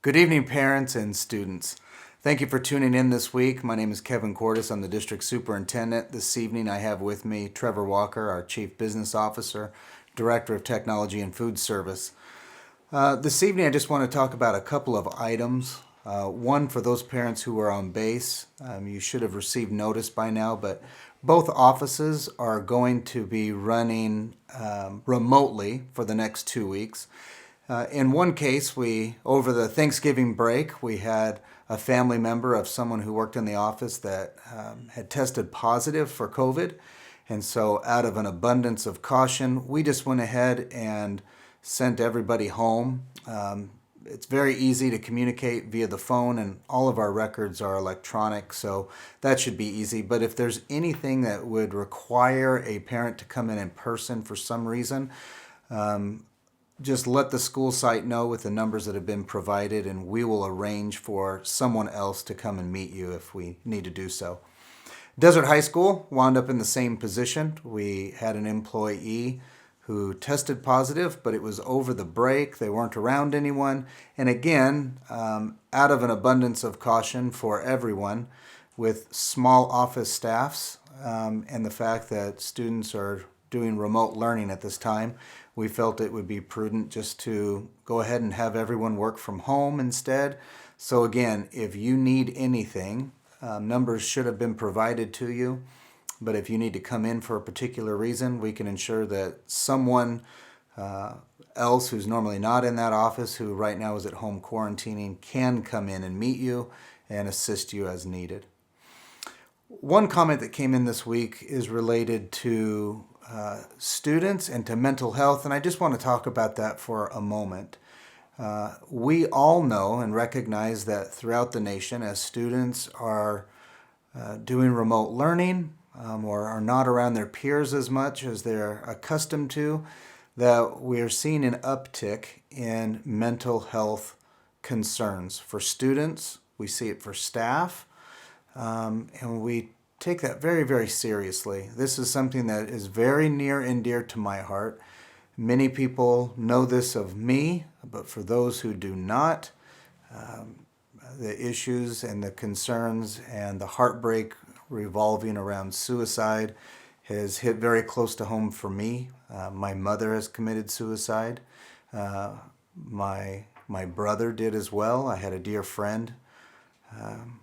Good evening, parents and students. Thank you for tuning in this week. My name is Kevin Cordes. I'm the district superintendent. This evening, I have with me Trevor Walker, our chief business officer, director of technology and food service. This evening, I just want to talk about a couple of items. One for those parents who are on base. You should have received notice by now, but both offices are going to be running remotely for the next 2 weeks. In one case, over the Thanksgiving break, we had a family member of someone who worked in the office that had tested positive for COVID. And so, out of an abundance of caution, we just went ahead and sent everybody home. It's very easy to communicate via the phone, and all of our records are electronic, so that should be easy. But if there's anything that would require a parent to come in person for some reason, just let the school site know with the numbers that have been provided, and we will arrange for someone else to come and meet you if we need to do so. Desert High School wound up in the same position. We had an employee who tested positive, but it was over the break. They weren't around anyone. And again, out of an abundance of caution for everyone, with small office staffs and the fact that students are doing remote learning at this time, we felt it would be prudent just to go ahead and have everyone work from home instead. So again, if you need anything, numbers should have been provided to you. But if you need to come in for a particular reason, we can ensure that someone else who's normally not in that office, who right now is at home quarantining, can come in and meet you and assist you as needed. One comment that came in this week is related to students and to mental health, and I just want to talk about that for a moment. We all know and recognize that throughout the nation, as students are doing remote learning or are not around their peers as much as they're accustomed to, that we're seeing an uptick in mental health concerns for students. We see it for staff, and we take that very, very seriously. This is something that is very near and dear to my heart. Many people know this of me, but for those who do not, the issues and the concerns and the heartbreak revolving around suicide has hit very close to home for me. My mother has committed suicide. My brother did as well. I had a dear friend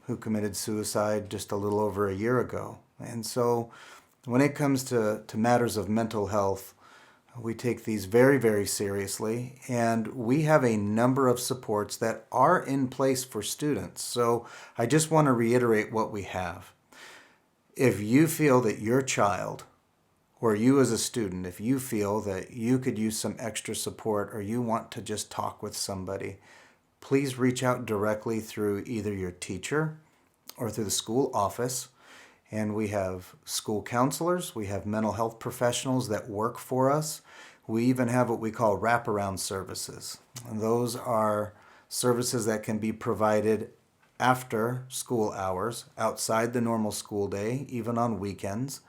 who committed suicide just a little over a year ago. And so when it comes to matters of mental health, we take these very, very seriously, and we have a number of supports that are in place for students. So I just want to reiterate what we have. If you feel that your child, or you as a student, if you feel that you could use some extra support or you want to just talk with somebody, please reach out directly through either your teacher or through the school office. And we have school counselors, we have mental health professionals that work for us. We even have what we call wraparound services. And those are services that can be provided after school hours, outside the normal school day, even on weekends.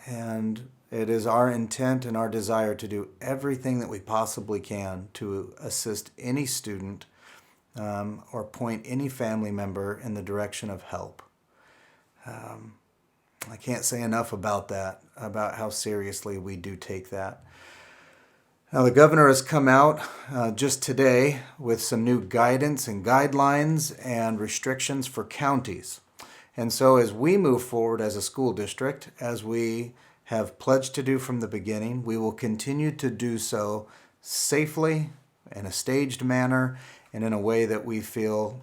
And it is our intent and our desire to do everything that we possibly can to assist any student or point any family member in the direction of help. I can't say enough about that, about how seriously we do take that. Now, the governor has come out just today with some new guidance and guidelines and restrictions for counties. And so as we move forward as a school district, as we have pledged to do from the beginning, we will continue to do so safely, in a staged manner, and in a way that we feel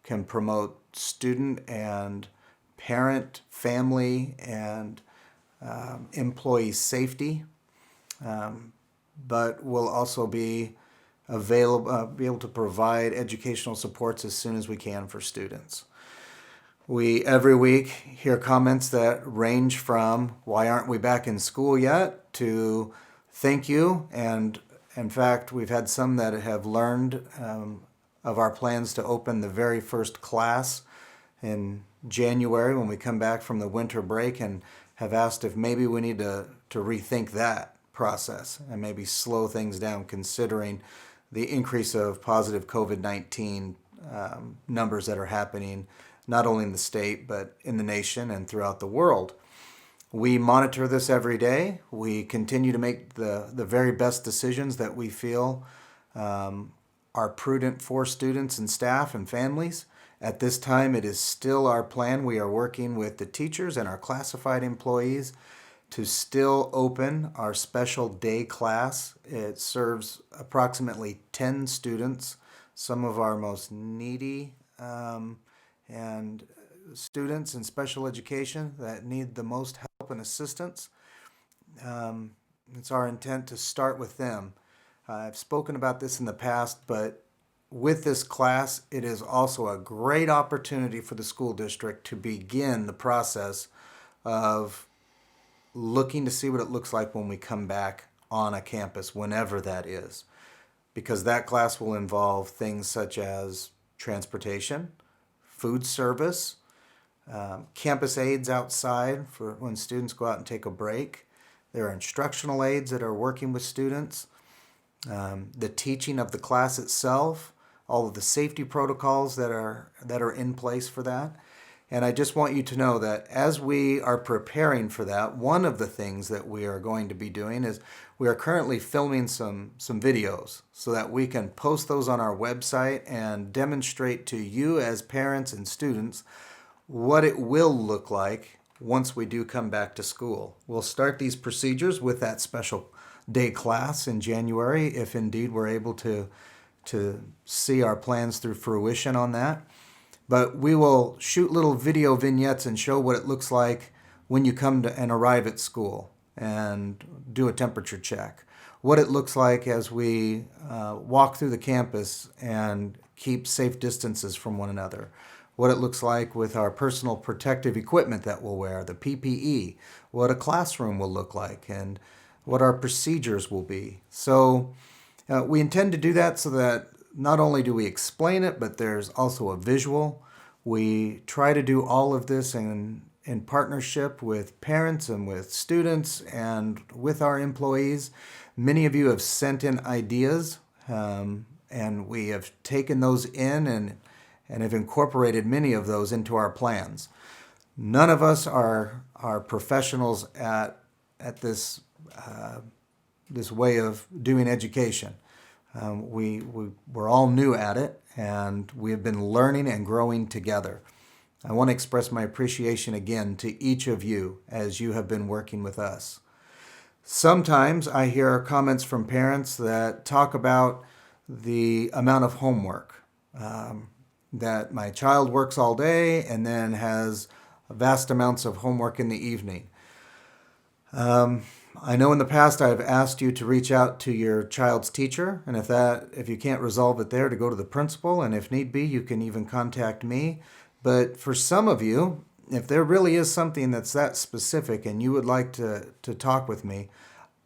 can promote student and parent, family, and employee safety, but will also be able to provide educational supports as soon as we can for students. We every week hear comments that range from "Why aren't we back in school yet?" to "Thank you," and in fact, we've had some that have learned of our plans to open the very first class in January when we come back from the winter break, and have asked if maybe we need to rethink that process and maybe slow things down, considering the increase of positive COVID-19 numbers that are happening not only in the state but in the nation and throughout the world. We monitor this every day. We continue to make the very best decisions that we feel are prudent for students and staff and families. At this time, it is still our plan. We are working with the teachers and our classified employees to still open our special day class. It serves approximately 10 students, some of our most needy and students in special education that need the most help and assistance. It's our intent to start with them. I've spoken about this in the past, but with this class, it is also a great opportunity for the school district to begin the process of looking to see what it looks like when we come back on a campus, whenever that is. Because that class will involve things such as transportation, food service, campus aides outside for when students go out and take a break. There are instructional aides that are working with students, the teaching of the class itself, all of the safety protocols that are in place for that. And I just want you to know that as we are preparing for that, one of the things that we are going to be doing is we are currently filming some videos so that we can post those on our website and demonstrate to you as parents and students what it will look like once we do come back to school. We'll start these procedures with that special day class in January, if indeed we're able to see our plans through fruition on that. But we will shoot little video vignettes and show what it looks like when you come to and arrive at school and do a temperature check. What it looks like as we walk through the campus and keep safe distances from one another. What it looks like with our personal protective equipment that we'll wear, the PPE. What a classroom will look like and what our procedures will be. So we intend to do that so that not only do we explain it, but there's also a visual. We try to do all of this in partnership with parents and with students and with our employees. Many of you have sent in ideas, and we have taken those in and have incorporated many of those into our plans. None of us are professionals at this way of doing education. We're all new at it, and we have been learning and growing together. I want to express my appreciation again to each of you as you have been working with us. Sometimes I hear comments from parents that talk about the amount of homework, that my child works all day and then has vast amounts of homework in the evening. I know in the past I've asked you to reach out to your child's teacher, and if you can't resolve it there, to go to the principal, and if need be, you can even contact me. But for some of you, if there really is something that's that specific and you would like to talk with me,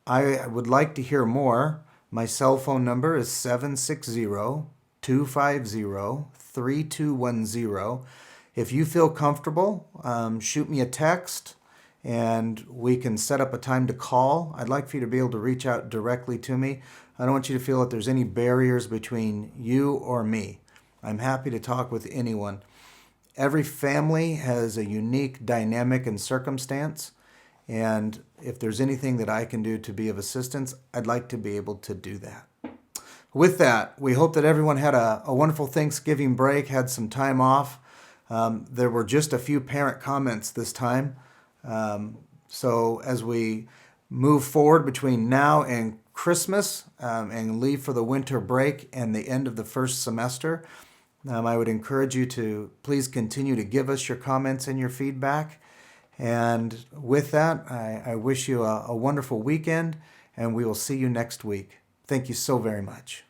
I would like to hear more. My cell phone number is 760-250-3210. If you feel comfortable, shoot me a text, and we can set up a time to call. I'd like for you to be able to reach out directly to me. I don't want you to feel that there's any barriers between you or me. I'm happy to talk with anyone. Every family has a unique dynamic and circumstance, and if there's anything that I can do to be of assistance, I'd like to be able to do that. With that, we hope that everyone had a wonderful Thanksgiving break, had some time off. There were just a few parent comments this time. So as we move forward between now and Christmas and leave for the winter break and the end of the first semester, I would encourage you to please continue to give us your comments and your feedback. And with that, I wish you a wonderful weekend, and we will see you next week. Thank you so very much.